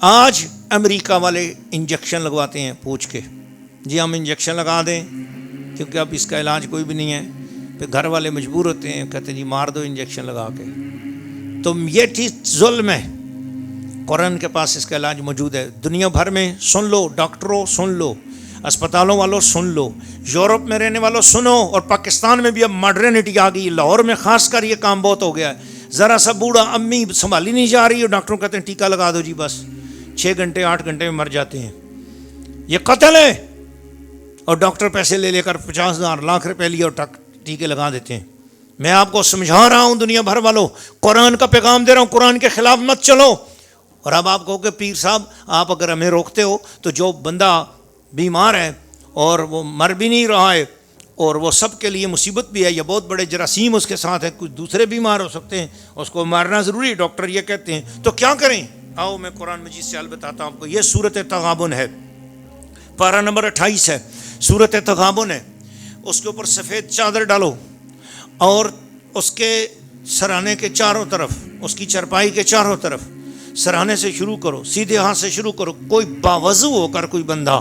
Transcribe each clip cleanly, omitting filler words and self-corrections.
آج امریکہ والے انجیکشن لگواتے ہیں پوچھ کے، جی ہم انجیکشن لگا دیں کیونکہ اب اس کا علاج کوئی بھی نہیں ہے، پھر گھر والے مجبور ہوتے ہیں، کہتے ہیں جی مار دو انجیکشن لگا کے۔ تو یہ چیز ظلم ہے، قرآن کے پاس اس کا علاج موجود ہے۔ دنیا بھر میں سن لو، ڈاکٹروں سن لو، اسپتالوں والوں سن لو، یورپ میں رہنے والوں سنو، اور پاکستان میں بھی اب ماڈرنٹی آ گئی، لاہور میں خاص کر یہ کام بہت ہو گیا ہے۔ ذرا سا بوڑھا امی سنبھالی نہیں جا رہی اور ڈاکٹروں کہتے ہیں ٹیکہ لگا دو جی، بس 6 گھنٹے 8 گھنٹے میں مر جاتے ہیں۔ یہ قتل ہے، اور ڈاکٹر پیسے لے لے کر 50,000 لاکھ روپے لیے اور ٹیکے لگا دیتے ہیں۔ میں آپ کو سمجھا رہا ہوں دنیا بھر والوں، قرآن کا پیغام دے رہا ہوں، قرآن کے خلاف مت چلو۔ اور اب آپ کہو کہ پیر صاحب آپ اگر ہمیں روکتے ہو تو جو بندہ بیمار ہے اور وہ مر بھی نہیں رہا ہے اور وہ سب کے لیے مصیبت بھی ہے، یا بہت بڑے جراثیم اس کے ساتھ ہے، کچھ دوسرے بیمار ہو سکتے ہیں، اس کو مارنا ضروری ہے، ڈاکٹر یہ کہتے ہیں، تو کیا کریں؟ آؤ میں قرآن مجید سے حل بتاتا ہوں آپ کو۔ یہ سورۃ تغابن ہے، پارہ نمبر 28 ہے، سورۃ تغابن ہے۔ اس کے اوپر سفید چادر ڈالو اور اس کے سرانے کے چاروں طرف، اس کی چرپائی کے چاروں طرف سرانے سے شروع کرو، سیدھے ہاتھ سے شروع کرو، کوئی باوضو ہو کر کوئی بندہ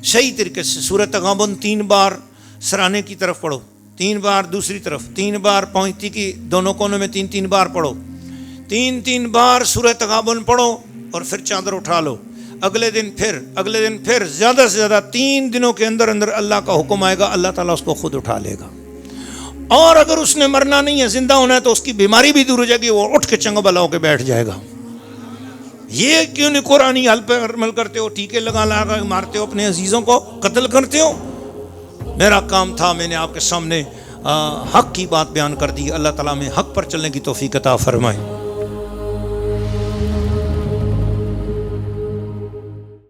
صحیح طریقے سے سورۃ تغابن 3 بار سرانے کی طرف پڑھو، 3 بار دوسری طرف، 3 بار پونتی کی دونوں کونوں میں 3 بار پڑھو، 3 بار سورۃ تغابن پڑھو اور پھر چادر اٹھا لو۔ اگلے دن پھر زیادہ سے زیادہ 3 دنوں کے اندر اللہ کا حکم آئے گا، اللہ تعالیٰ اس کو خود اٹھا لے گا۔ اور اگر اس نے مرنا نہیں ہے، زندہ ہونا ہے، تو اس کی بیماری بھی دور ہو جائے گی، وہ اٹھ کے چنگا بھلا ہو کے بیٹھ جائے گا۔ یہ کیوں نہیں قرآنی حل پہ عمل کرتے ہو؟ ٹیکے لگا کر مارتے ہو، اپنے عزیزوں کو قتل کرتے ہو۔ میرا کام تھا، میں نے آپ کے سامنے حق کی بات بیان کر دی۔ اللہ تعالیٰ میں حق پر چلنے کی توفیق عطا فرمائے۔